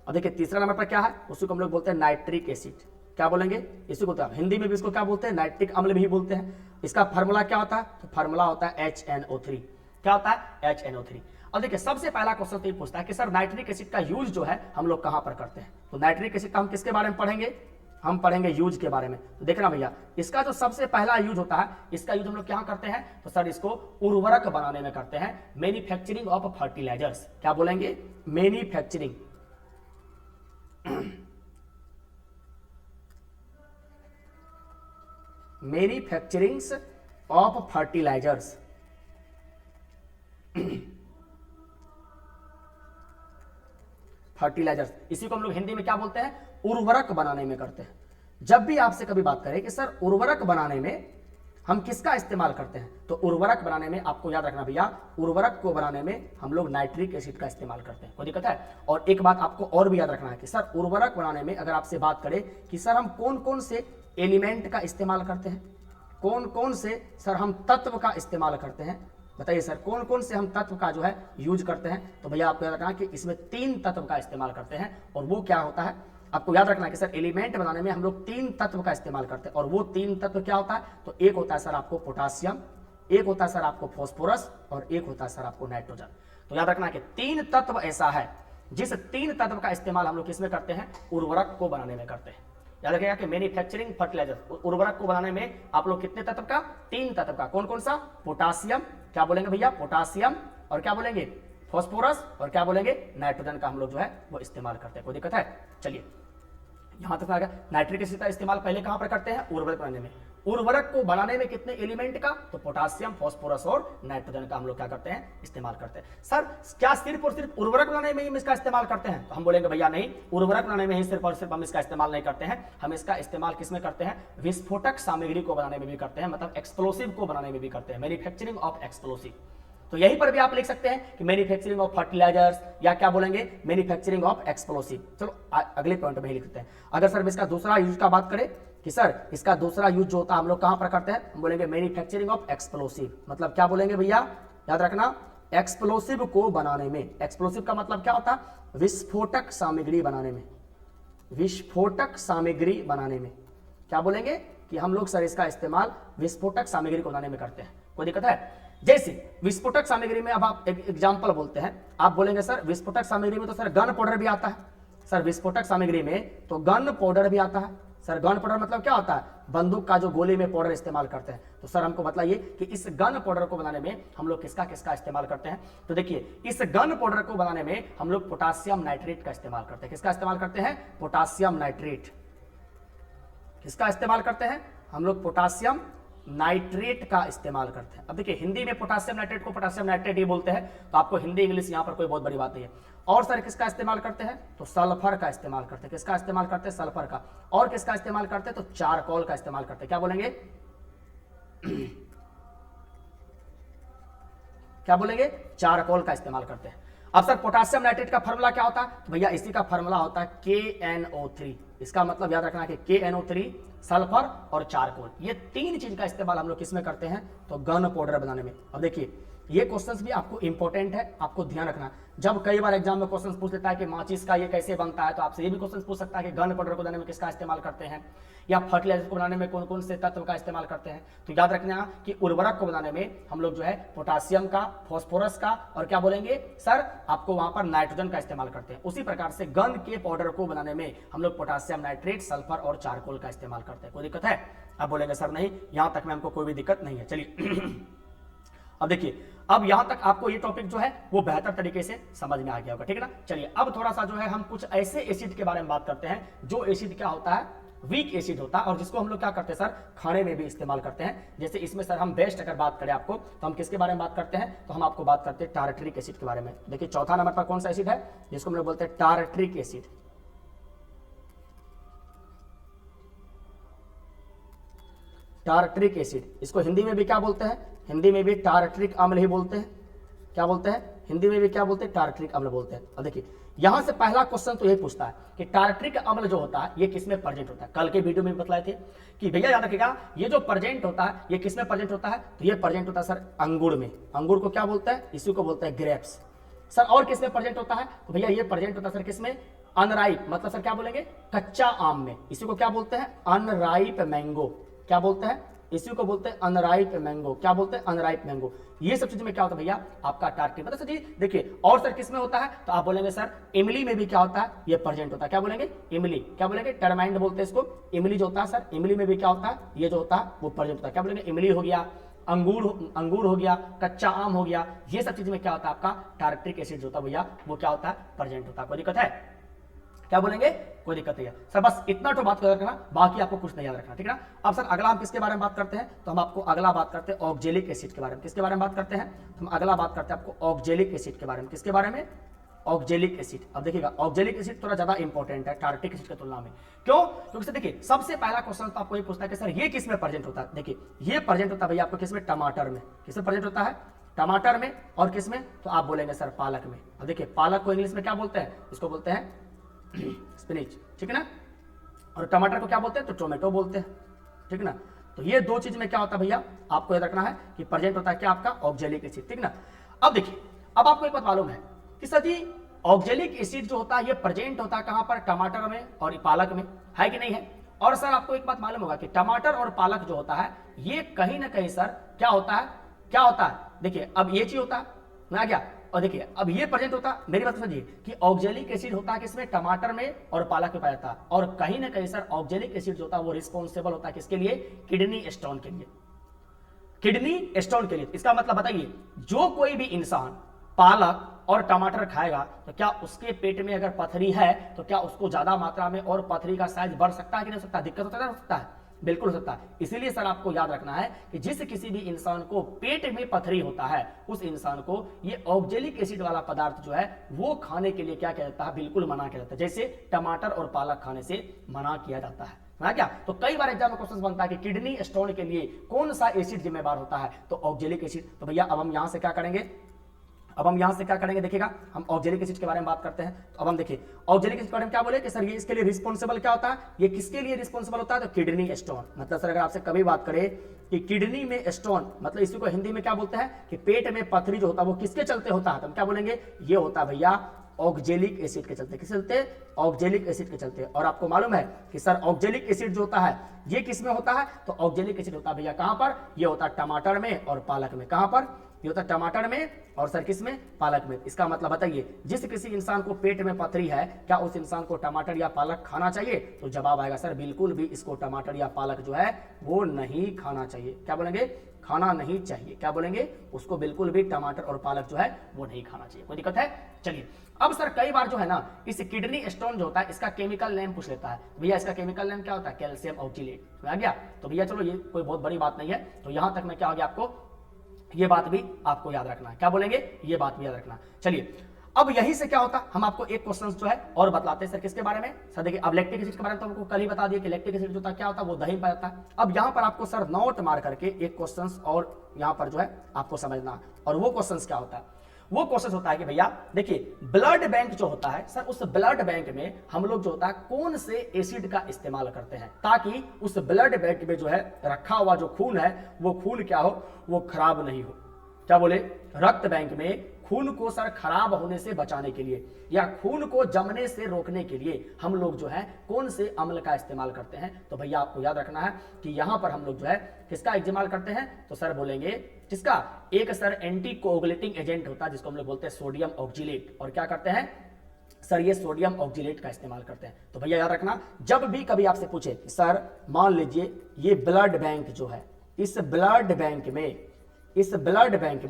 अब देखिए तीसरा नंबर पर क्या है, उसको हम लोग बोलते हैं नाइट्रिक एसिड। क्या बोलेंगे? इसी को हिंदी में भी इसको क्या बोलते हैं? नाइट्रिक अम्ल भी बोलते हैं। इसका फार्मूला क्या होता है? तो फार्मूला होता है HNO3। क्या होता है? HNO3। और देखिए सबसे पहला क्वेश्चन तो ये पूछता है कि सर नाइट्रिक एसिड का यूज जो है हम लोग कहां पर करते हैं? तो नाइट्रिक एसिड का हम किसके बारे में पढ़ेंगे? हम पढ़ेंगे यूज के बारे में। तो देखना भैया, इसका जो सबसे पहला यूज होता है, इसका यूज हम लोग क्या करते हैं? तो सर इसको उर्वरक बनाने में करते हैं, मैन्युफैक्चरिंग ऑफ फर्टिलाइजर्स। क्या बोलेंगे? Manufacturing manufacturings of fertilisers. Fertilisers, इसी को हम लोग हिंदी में क्या बोलते हैं? उर्वरक बनाने में करते हैं। जब भी आपसे कभी बात करें कि सर उर्वरक बनाने में हम किसका इस्तेमाल करते हैं, तो उर्वरक बनाने में आपको याद रखना भैया, उर्वरक को बनाने में हम लोग नाइट्रिक एसिड का इस्तेमाल करते हैं। कोई दिक्कत है? और एक बात आपको और भी याद रखना है कि सर उर्वरक बनाने में अगर आपसे बात करें कि सर हम कौन कौन से एलिमेंट का इस्तेमाल करते हैं, कौन कौन से सर हम तत्व का इस्तेमाल करते हैं, बताइए सर कौन कौन से हम तत्व का जो है यूज करते हैं? तो भैया आपको याद रखना कि इसमें 3 तत्व का इस्तेमाल करते हैं। और वो क्या होता है? आपको याद रखना है कि सर एलिमेंट बनाने में हम लोग 3 तत्व का इस्तेमाल करते हैं। और वो 3 तत्व क्या होता है? तो एक होता है सर आपको पोटासियम, एक होता है सर आपको फास्फोरस, और एक होता है सर आपको नाइट्रोजन। तो याद रखना कि 3 तत्व ऐसा है जिस 3 तत्व का इस्तेमाल हम लोग किसमें करते हैं? उर्वरक को बनाने में करते हैं। याद रखिएगा कि मैन्युफैक्चरिंग फर्टिलाइजर, उर्वरक को बनाने में आप लोग कितने तत्व का? 3 तत्व का। कौन कौन सा? पोटासियम, क्या बोलेंगे भैया? पोटासियम, और क्या बोलेंगे? फास्फोरस, और क्या बोलेंगे? नाइट्रोजन का हम लोग जो है वो इस्तेमाल करते हैं। कोई दिक्कत है? चलिए यहां तक आ गया। नाइट्रिक एसिड का इस्तेमाल पहले कहां पर करते हैं? उर्वरक बनाने में। उर्वरक को बनाने में कितने एलिमेंट का? तो पोटासियम, फास्फोरस और नाइट्रोजन का हम लोग क्या करते हैं? इस्तेमाल करते हैं। सर क्या सिर्फ और सिर्फ उर्वरक बनाने में ही हम इसका इस्तेमाल करते हैं? तो हम बोलेंगे भैया नहीं, उर्वरक बनाने में ही सिर्फ और सिर्फ हम इसका इस्तेमाल नहीं करते हैं। हम इसका इस्तेमाल किसमें करते हैं? विस्फोटक सामग्री को बनाने में भी करते हैं, मतलब एक्सप्लोसिव को बनाने में भी करते हैं, मैन्युफैक्चरिंग ऑफ एक्सप्लोसिव। तो यहीं पर भी आप लिख सकते हैं कि मैन्युफैक्चरिंग ऑफ फर्टिलाइजर्स, या क्या बोलेंगे? Manufacturing of explosive. चलो अगले पॉइंट में ही लिखते हैं। अगर सर इसका दूसरा यूज का बात करें कि सर इसका दूसरा यूज जो होता है हम लोग कहां पर करते हैं? हम बोलेंगे मैन्युफैक्चरिंग ऑफ एक्सप्लोसिव। मतलब क्या बोलेंगे भैया? याद रखना, एक्सप्लोसिव को बनाने में। एक्सप्लोसिव का मतलब क्या होता है? विस्फोटक सामग्री बनाने में। विस्फोटक सामग्री बनाने में क्या बोलेंगे? कि हम लोग सर इसका इस्तेमाल विस्फोटक सामग्री को बनाने में करते हैं। कोई दिक्कत है? जैसे विस्फोटक सामग्री में अब आप एक एग्जांपल बोलते हैं, आप बोलेंगे सर विस्फोटक सामग्री में तो सर गन पाउडर भी आता है। सर विस्फोटक सामग्री में तो गन पाउडर भी आता है। सर गन पाउडर मतलब क्या होता है? बंदूक का जो गोली में पाउडर इस्तेमाल करते हैं। तो सर हमको बताइए कि इस गन पाउडर को बनाने में हम लोग किसका किसका इस्तेमाल करते हैं? तो देखिए इस गन पाउडर को बनाने में हम लोग पोटासियम नाइट्रेट का इस्तेमाल करते हैं। किसका इस्तेमाल करते हैं? Potassium nitrate. किसका इस्तेमाल करते हैं? हम लोग पोटासियम नाइट्रेट का इस्तेमाल करते हैं। अब देखिए हिंदी में पोटासियम नाइट्रेट को पोटासियम नाइट्रेट ही बोलते हैं, तो आपको हिंदी इंग्लिश यहां पर कोई बहुत बड़ी बात नहीं है। और सर किसका इस्तेमाल करते हैं? तो सल्फर का इस्तेमाल करते हैं। किसका इस्तेमाल करते हैं? सल्फर का। और किसका इस्तेमाल करते हैं? तो चारकोल का इस्तेमाल करते हैं। क्या बोलेंगे? क्या बोलेंगे? चारकोल का इस्तेमाल करते हैं। अब सर पोटासियम नाइट्रेट का फार्मूला क्या होता है? तो भैया इसी का फार्मूला होता है KNO3। इसका मतलब याद रखना है कि KNO3, सल्फर और चारकोल, ये 3 चीज का इस्तेमाल हम लोग किसमें करते हैं? तो गन पाउडर बनाने में। अब देखिए ये क्वेश्चंस भी आपको इंपॉर्टेंट है, आपको ध्यान रखना। जब कई बार एग्जाम में क्वेश्चंस पूछ लेता है कि माचिस का ये कैसे बनता है, तो आपसे ये भी क्वेश्चन पूछ सकता है कि गन पाउडर को बनाने में किसका इस्तेमाल करते हैं, या फर्टिलाइजर को बनाने में कौन कौन से तत्व का इस्तेमाल करते हैं। तो याद रखना कि उर्वरक को बनाने में हम लोग जो है पोटासियम का, फास्फोरस का, और क्या बोलेंगे सर आपको वहां पर नाइट्रोजन का इस्तेमाल करते हैं। उसी प्रकार से गन के पाउडर को बनाने में हम लोग पोटासियम नाइट्रेट, सल्फर और चारकोल का इस्तेमाल करते हैं। कोई दिक्कत है? आप बोलेंगे सर नहीं, यहां तक में हमको कोई भी दिक्कत नहीं है। चलिए अब देखिए, अब यहां तक आपको ये टॉपिक जो है वो बेहतर तरीके से समझ में आ गया होगा, ठीक है ना। चलिए अब थोड़ा सा जो है हम कुछ ऐसे एसिड के बारे में बात करते हैं जो एसिड क्या होता है, वीक एसिड होता है, और जिसको हम लोग क्या करते हैं सर, खाने में भी इस्तेमाल करते हैं। जैसे इसमें सर हम बेस्ट अगर बात करें आपको, तो हम किसके बारे में बात करते हैं, तो हम आपको बात करते हैं टारट्रिक एसिड के बारे में। देखिए चौथा नंबर पर कौन सा एसिड है, जिसको हम लोग बोलते हैं टारट्रिक एसिड। टारट्रिक एसिड, इसको हिंदी में भी क्या बोलते हैं, हिंदी में भी टारट्रिक अम्ल ही बोलते हैं। क्या बोलते हैं, हिंदी में भी क्या बोलते हैं, टारट्रिक अम्ल बोलते हैं। अब देखिए यहां से पहला क्वेश्चन तो यही पूछता है कि टारट्रिक अम्ल जो होता है ये किसमें प्रेजेंट होता है। कल के वीडियो में भी बतलाए थे कि भैया याद रखिएगा, ये जो प्रेजेंट होता है ये किसमें प्रेजेंट होता है, तो ये प्रेजेंट होता है सर अंगूर में। अंगूर को क्या बोलते हैं, इसी को बोलते हैं ग्रेप्स। सर और किसमें प्रेजेंट होता है, तो भैया ये प्रेजेंट होता है सर किसमें, अनराइप, मतलब सर क्या बोलेंगे, कच्चा आम में। इसी को क्या बोलते हैं, अनराइप मैंगो। क्या बोलते हैं, इसी को बोलते हैं अनराइप मैंगो। क्या बोलते हैं, अनराइप मैंगो। ये सब चीज में क्या होता है भैया, आपका टारट्रिक। मतलब सर जी देखिए, और सर किसमें होता है, तो आप बोलेंगे सर इमली में भी क्या होता है, ये प्रेजेंट होता है। क्या बोलेंगे, इमली। क्या बोलेंगे, टर्माइंड बोलते हैं इसको। इमली जो होता है सर, इमली में भी क्या होता है, ये जो होता है वो प्रेजेंट होता है। क्या बोलेंगे, इमली हो गया, अंगूर हो गया, कच्चा आम हो गया, ये सब चीज में क्या होता है, आपका टारट्रिक एसिड जो होता है भैया वो क्या होता है, प्रेजेंट होता है। कोई दिक्कत है, क्या बोलेंगे, कोई दिक्कत नहीं है सर। बस इतना तो बात याद रखना, बाकी आपको कुछ नहीं याद रखना, ठीक है ना। अब सर अगला हम किसके बारे में बात करते हैं, तो हम आपको अगला बात करते हैं ऑक्जेलिक एसिड के बारे में। किसके बारे में बात करते हैं, तो हम अगला बात करते हैं आपको ऑक्जेलिक एसिड के बारे में। किसके बारे में, ऑक्जेलिक एसिड। अब देखिएगा ऑक्जेलिक एसिड थोड़ा ज्यादा इंपॉर्टेंट है टारट्रिक एसिड की तुलना में। क्यों, क्योंकि देखिए सबसे पहला क्वेश्चन तो आपको ये पूछता है कि सर ये किस में प्रेजेंट होता है। देखिए ये प्रेजेंट होता है भैया आपको किसमें, टमाटर में। किसमें प्रेजेंट होता है, टमाटर में। और किसमें, तो आप बोलेंगे सर पालक में। अब देखिए पालक को इंग्लिश में क्या बोलते हैं, इसको बोलते हैं स्पिनिच, ठीक है ना। और टमाटर को क्या बोलते हैं, तो टोमेटो बोलते हैं, ठीक है ना। तो ये दो चीज में क्या होता है भैया, आपको याद रखना है कि प्रेजेंट होता है क्या, आपका ऑक्जेलिक एसिड, ठीक ना। अब देखिए, अब आपको एक बात मालूम है कि सर जी ऑक्जेलिक एसिड जो होता है ये प्रेजेंट होता है कहां पर, टमाटर में और पालक में, है कि नहीं है। और सर आपको एक बात मालूम होगा कि टमाटर और पालक जो होता है ये कहीं ना कहीं सर क्या होता है, क्या होता है। देखिए अब ये चीज होता है ना क्या, और देखिए अब ये प्रेजेंट होता है, मेरी बात समझिए कि ऑक्जेलिक एसिड होता है किसमें, टमाटर में और पालक में पाया जाता है। और कहीं ना कहीं सर ऑक्जेलिक एसिड जो होता है वो रिस्पॉन्सिबल होता है किसके लिए, किडनी स्टोन के लिए। किडनी स्टोन के लिए, इसका मतलब बताइए, जो कोई भी इंसान पालक और टमाटर खाएगा तो क्या उसके पेट में अगर पथरी है तो क्या उसको ज्यादा मात्रा में और पथरी का साइज बढ़ सकता है कि नहीं हो सकता, दिक्कत होता है, हो सकता है, बिल्कुल हो सकता है। इसीलिए सर आपको याद रखना है कि जिस किसी भी इंसान को पेट में पथरी होता है उस इंसान को ये ऑक्जेलिक एसिड वाला पदार्थ जो है वो खाने के लिए क्या किया जाता है, बिल्कुल मना किया जाता है। जैसे टमाटर और पालक खाने से मना किया जाता है ना क्या। तो कई बार एग्जाम में क्वेश्चन बनता है कि किडनी स्टोन के लिए कौन सा एसिड जिम्मेदार होता है, तो ऑक्जेलिक एसिड। तो भैया अब हम यहां से क्या करेंगे, अब हम यहां से क्या करेंगे, देखिएगा हम ऑक्जेलिक एसिड के बारे में बात करते हैं। तो अब हम देखिए ऑक्जेलिक एसिड के बारे में क्या बोले कि सर ये इसके लिए रिस्पॉन्सिबल क्या होता है, ये किसके लिए रिस्पॉन्सिबल होता है, तो किडनी स्टोन। मतलब सर अगर आपसे कभी बात करें कि किडनी में स्टोन, मतलब इसी को हिंदी में क्या बोलते हैं कि पेट में पथरी जो होता है वो किसके चलते होता है, तो हम क्या बोलेंगे, ये होता है भैया ऑक्जेलिक एसिड के चलते। किस चलते, ऑक्जेलिक एसिड के चलते। और आपको मालूम है कि सर ऑक्जेलिक एसिड जो होता है ये किसमें होता है, तो ऑक्जेलिक एसिड होता है भैया कहां पर, ये होता है टमाटर में और पालक में। कहां पर, ये होता है टमाटर में और सर किसमें, पालक में। इसका मतलब बताइए, जिस किसी इंसान को पेट में पथरी है क्या उस इंसान को टमाटर या पालक खाना चाहिए, तो जवाब आएगा सर बिल्कुल भी इसको टमाटर या पालक जो है वो नहीं खाना चाहिए। क्या बोलेंगे, खाना नहीं चाहिए। क्या बोलेंगे, उसको बिल्कुल भी टमाटर और पालक जो है वो नहीं खाना चाहिए। कोई दिक्कत है, चलिए अब सर कई बार जो है ना इस किडनी स्टोन जो होता है इसका केमिकल नेम पूछ लेता है, भैया इसका केमिकल नेम क्या होता है, कैल्शियम ऑक्जेलेट। आ गया, तो भैया चलो ये कोई बहुत बड़ी बात नहीं है, तो यहां तक मैं क्या हो गया, आपको ये बात भी आपको याद रखना है। क्या बोलेंगे, ये बात भी याद रखना। चलिए अब यहीं से क्या होता, हम आपको एक क्वेश्चन जो है और बतलाते हैं सर किसके बारे में। सर देखिए अब लैक्टिक एसिड के बारे में तो हमको कल ही बता दिया कि लैक्टिक एसिड जो होता है क्या होता है, वो दही में पाया जाता है। अब यहां पर आपको सर नोट मार करके एक क्वेश्चन और यहां पर जो है आपको समझना है, और वो क्वेश्चन क्या होता है, वो क्वेश्चन होता है कि भैया देखिए ब्लड बैंक जो होता है सर, उस ब्लड बैंक में हम लोग जो होता है कौन से एसिड का इस्तेमाल करते हैं ताकि उस ब्लड बैंक में जो है रखा हुआ जो खून है वो खून क्या हो, वो खराब नहीं हो। क्या बोले, रक्त बैंक में खून को सर खराब होने से बचाने के लिए या खून को जमने से रोकने के लिए हम लोग जो है कौन से अम्ल का इस्तेमाल करते हैं, तो भैया आपको याद रखना है कि यहां पर हम लोग जो है किसका इस्तेमाल करते हैं, तो सर बोलेंगे किसका, एक सर एंटी कोगुलेटिंग एजेंट होता है जिसको हम लोग बोलते हैं सोडियम ऑक्जेलेट। और क्या करते हैं सर, ये सोडियम ऑक्जेलेट का इस्तेमाल करते हैं। तो भैया याद रखना, जब भी कभी आपसे पूछे सर मान लीजिए ये ब्लड बैंक जो है, इस ब्लड बैंक में इस ब्लड बैंक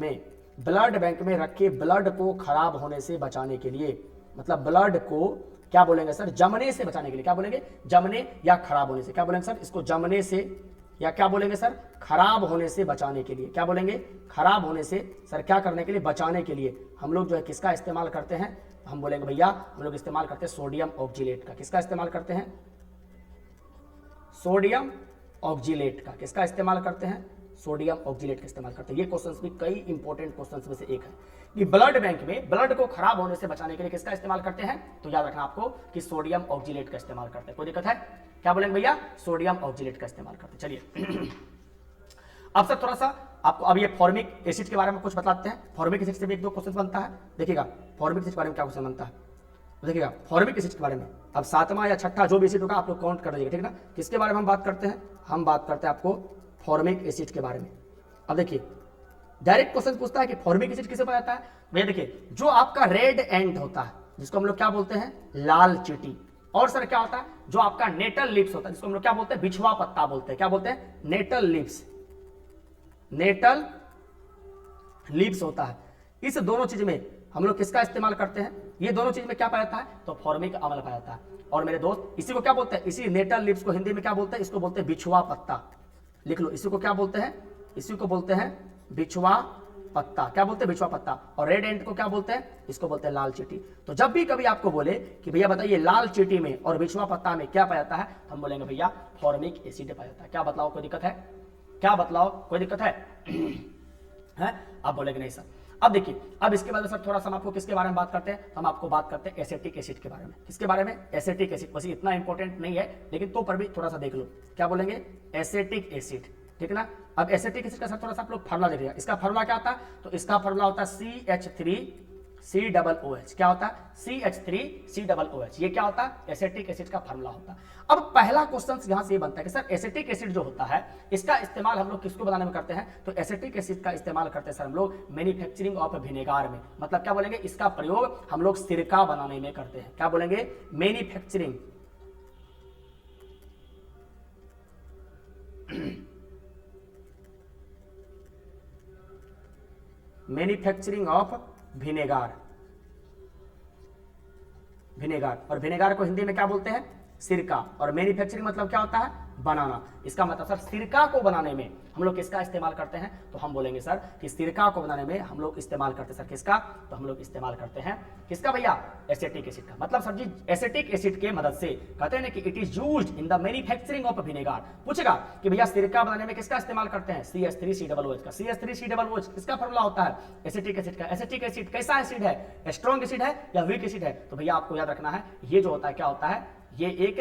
में रखे ब्लड को खराब होने से बचाने के लिए, मतलब ब्लड को क्या बोलेंगे सर, जमने से बचाने के लिए, क्या बोलेंगे, जमने या खराब होने से, क्या बोलेंगे सर, इसको जमने से या क्या बोलेंगे सर, खराब होने से बचाने के लिए, क्या बोलेंगे, खराब होने से सर क्या करने के लिए, बचाने के लिए हम लोग जो है किसका इस्तेमाल करते हैं, हम बोलेंगे भैया हम लोग इस्तेमाल करते हैं सोडियम ऑक्जिलेट का। किसका इस्तेमाल करते हैं, सोडियम ऑक्जिलेट का। किसका इस्तेमाल करते हैं, सोडियम ऑक्जिलेट का इस्तेमाल करते हैं। ये क्वेश्चंस भी कई इंपॉर्टेंट क्वेश्चंस में से एक है कि ब्लड बैंक में ब्लड को खराब होने से बचाने के लिए किसका इस्तेमाल करते हैं, तो याद रखना आपको कि सोडियम ऑक्जिलेट का इस्तेमाल करते हैं। कोई दिक्कत है, क्या बोलेंगे भैया, सोडियम ऑक्जिलेट का इस्तेमाल करते हैं। चलिए अब सर थोड़ा सा आपको अब ये फॉर्मिक एसिड के बारे में कुछ बताते हैं। फॉर्मिक एसिड से भी एक दो क्वेश्चन बनता है, देखिएगा फॉर्मिक एसिड के बारे में क्या क्वेश्चन बनता है, तो देखिएगा फॉर्मिक एसिड के बारे में अब 7वां या 6ठा जो भी एसिड होगा आप लोग काउंट कर लीजिएगा, ठीक है ना। किसके बारे में हम बात करते हैं, हम बात करते हैं आपको फॉर्मिक एसिड के बारे में। अब देखिए डायरेक्ट क्वेश्चन पूछता है कि फॉर्मिक एसिड किसे पाया जाता है, भैया देखिए जो आपका रेड एंड होता है जिसको हम लोग क्या बोलते हैं, लाल चींटी, और सर क्या होता है जो आपका नेटल लिप्स होता है जिसको हम लोग क्या बोलते हैं, बिछवा पत्ता बोलते हैं, क्या बोलते हैं, नेटल लिप्स, नेटल लिप्स होता है। इस दोनों चीज में हम लोग किसका इस्तेमाल करते हैं, ये दोनों चीज में क्या पाया जाता है, तो फॉर्मिक अम्ल पाया जाता है। और मेरे दोस्त इसी को क्या बोलते हैं, इसी नेटल लिप्स को हिंदी में क्या बोलते हैं, इसको बोलते हैं बिछवा पत्ता। लिख लो, इसी को क्या बोलते हैं, इसी को बोलते हैं बिछवा पत्ता। क्या बोलते हैं, बिछवा पत्ता। और रेड एंड को क्या बोलते हैं, इसको बोलते हैं लाल चींटी। तो जब भी कभी आपको बोले कि भैया बताइए लाल चींटी में और बिछवा पत्ता में क्या पाया जाता है, हम बोलेंगे भैया फॉर्मिक एसिड पाया जाता है। क्या बतलाओ, कोई दिक्कत है, क्या बतलाओ, कोई दिक्कत है, है? आप बोलेंगे नहीं सर। अब देखिए अब इसके बाद सर थोड़ा सा हम आपको किसके बारे में बात करते हैं, हम आपको बात करते हैं एसिटिक एसिड के बारे में। किसके बारे में, एसिटिक एसिड। वैसे इतना इंपॉर्टेंट नहीं है लेकिन तो पर भी थोड़ा सा देख लो, क्या बोलेंगे, एसिटिक एसिड, ठीक है ना। अब एसिटिक एसिड का सर थोड़ा सा आप लोग फार्मूला देखिएगा। इसका फार्मूला क्या होता है, तो इसका फार्मूला होता है CH3COOH। क्या होता है, CH3COOH। ये क्या होता है, एसिटिक एसिड का फार्मूला होता है। अब पहला क्वेश्चन यहां से ये बनता है कि सर एसिटिक एसिड जो होता है इसका इस्तेमाल हम लोग किसको बनाने में करते हैं, तो एसिटिक एसिड का इस्तेमाल करते हैं सर हम लोग मैन्युफैक्चरिंग ऑफ विनेगार में। मतलब क्या बोलेंगे, इसका प्रयोग हम लोग सिरका बनाने में करते हैं। क्या बोलेंगे, manufacturing manufacturing of vinegar. Vinegar और विनेगार को हिंदी में क्या बोलते हैं, सिरका। और मैन्युफैक्चरिंग मतलब क्या होता है, बनाना। इसका मतलब सर सिरका को बनाने में हम लोग किसका इस्तेमाल करते हैं, तो हम बोलेंगे सर कि सिरका को बनाने में हम लोग इस्तेमाल करते हैं सर किसका, तो हम लोग इस्तेमाल करते हैं किसका भैया, एसिटिक एसिड का। मतलब सर जी एसिटिक एसिड के मदद से कहते हैं कि it is used in the manufacturing of vinegar. पूछेगा कि भैया सिरका बनाने में किसका इस्तेमाल करते हैं, CH3COOH का। CH3COOH किसका फॉर्मूला होता है, एसिटिक एसिड का। एसिटिक एसिड कैसा एसिड है, स्ट्रॉन्ग एसिड है या वीक एसिड है, तो भैया आपको याद रखना है ये जो होता है क्या होता है, ये एक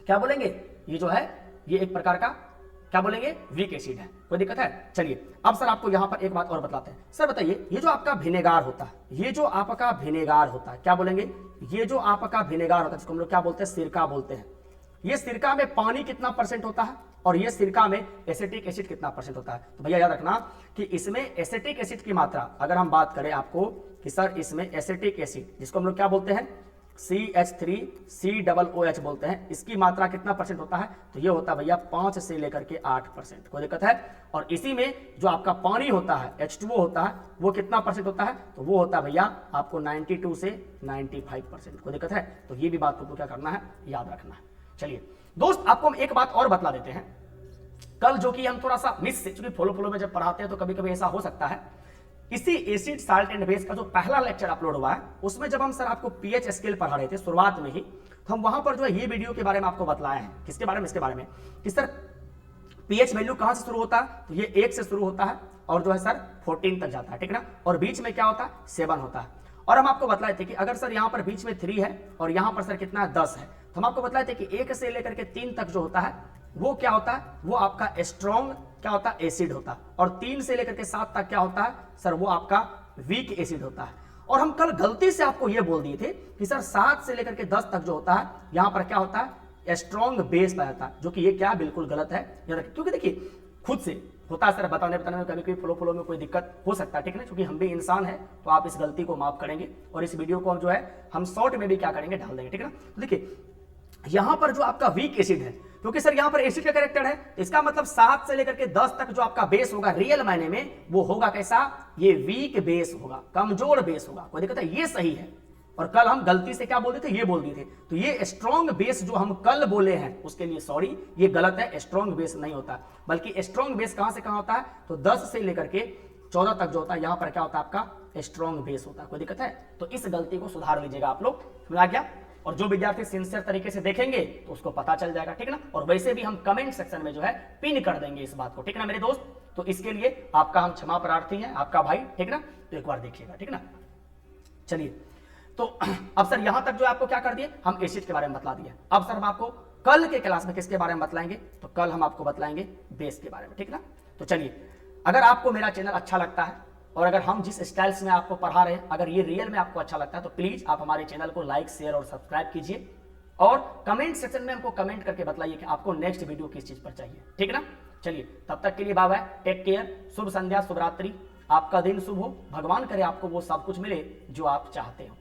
क्या बोलेंगे, ये जो है ये एक प्रकार का क्या बोलेंगे, वीक एसिड है। कोई दिक्कत है। चलिए अब सर आपको यहां पर एक बात और बताते हैं। सर बताइए ये जो आपका विनेगार होता है, ये जो आपका विनेगार होता है, क्या बोलेंगे, ये जो आपका विनेगार होता है जिसको हम लोग क्या बोलते हैं, सिरका बोलते हैं। ये सिरका में पानी कितना परसेंट होता है और ये सिरका में एसिटिक एसिड कितना परसेंट होता है, तो भैया याद रखना कि इसमें एसिटिक एसिड की मात्रा अगर हम बात करें आपको कि सर इसमें एसिटिक एसिड जिसको हम लोग क्या बोलते हैं, CH3COOH बोलते हैं, इसकी मात्रा कितना परसेंट होता है, तो ये होता है भैया 5 से लेकर के 8%। कोई दिक्कत है। और इसी में जो आपका पानी होता है H2O होता है वो कितना परसेंट होता है, तो वो होता है भैया आपको 92 से 95%। कोई दिक्कत है। तो ये भी बात को क्या करना है, याद रखना है। चलिए दोस्त आपको हम एक बात और बतला देते हैं। कल जो कि हम थोड़ा सा मिस से, चूंकि फॉलो में जब पढ़ाते हैं तो कभी कभी ऐसा हो सकता है, इसी एसिड साल्ट एंड बेस का जो पहला लेक्चर अपलोड हुआ है उसमें जब हम सर आपको पीएच स्केल पढ़ा रहे थे शुरुआत में ही, तो हम वहां पर जो है ये वीडियो के बारे में आपको बतलाया है। किसके बारे में, इसके बारे में कि सर पीएच वैल्यू कहां से शुरू होता है, तो ये 1 से शुरू होता है और जो है सर 14 तक जाता है, ठीक ना। और बीच में क्या होता है, 7 होता है। और हम आपको बतलाए थे कि अगर सर यहां पर बीच में 3 है और यहां पर सर कितना 10 है, तो हम आपको बतलाए थे कि 1 से लेकर के 3 तक जो होता है वो क्या होता है, वो आपका स्ट्रॉन्ग क्या होता है, एसिड होता है। और 3 से लेकर के 7 तक क्या होता है सर, वो आपका वीक एसिड होता है। और हम कल गलती से आपको ये बोल दिए थे कि सर 7 से लेकर के 10 तक जो होता है यहां पर क्या होता है, स्ट्रॉन्ग बेस पाया जाता है, जो कि ये क्या बिल्कुल गलत है। क्योंकि देखिए खुद से होता है सर, बताने में कभी कभी फ्लो में कोई दिक्कत हो सकता है, ठीक है ना, क्योंकि हम भी इंसान है। तो आप इस गलती को माफ करेंगे और इस वीडियो को हम जो है हम शॉर्ट में भी क्या करेंगे, डाल देंगे, ठीक है ना। तो देखिए यहां पर जो आपका वीक एसिड है, क्योंकि सर यहां पर एसिड का कैरेक्टर है, इसका मतलब 7 से लेकर के 10 तक जो आपका बेस होगा रियल मायने में वो होगा कैसा, ये वीक बेस होगा, कमजोर बेस होगा। कोई दिक्कत है, ये सही है। और कल हम गलती से क्या बोलते थे, ये बोल दिए थे, तो ये स्ट्रॉन्ग बेस जो हम कल बोले हैं उसके लिए सॉरी, ये गलत है, स्ट्रॉन्ग बेस नहीं होता, बल्कि स्ट्रॉन्ग बेस कहां से कहां होता है, तो 10 से लेकर के 14 तक जो होता है यहां पर क्या होता है आपका स्ट्रॉन्ग बेस होता है। कोई दिक्कत है, तो इस गलती को सुधार लीजिएगा आप लोग, समझ आ गया। और जो विद्यार्थी सिंसियर तरीके से देखेंगे तो उसको पता चल जाएगा, ठीक ना। और वैसे भी हम कमेंट सेक्शन में जो है पिन कर देंगे इस बात को, ठीक ना मेरे दोस्त। तो इसके लिए आपका हम क्षमा प्रार्थी हैं, आपका भाई, ठीक ना। तो एक बार देखिएगा, ठीक ना। चलिए, तो अब सर यहां तक जो आपको क्या कर दिए, हम एसिड के बारे में बतला दिए। अब सर हम आपको कल के क्लास में किसके बारे में बतलाएंगे, तो कल हम आपको बतलाएंगे बेस के बारे में, ठीक ना। तो चलिए, अगर आपको मेरा चैनल अच्छा लगता है और अगर हम जिस स्टाइल्स में आपको पढ़ा रहे हैं अगर ये रियल में आपको अच्छा लगता है तो प्लीज आप हमारे चैनल को लाइक, शेयर और सब्सक्राइब कीजिए और कमेंट सेक्शन में हमको कमेंट करके बताइए कि आपको नेक्स्ट वीडियो किस चीज पर चाहिए, ठीक ना। चलिए, तब तक के लिए बाय बाय, टेक केयर, शुभ संध्या, शुभ रात्रि, आपका दिन शुभ हो, भगवान करे आपको वो सब कुछ मिले जो आप चाहते हो।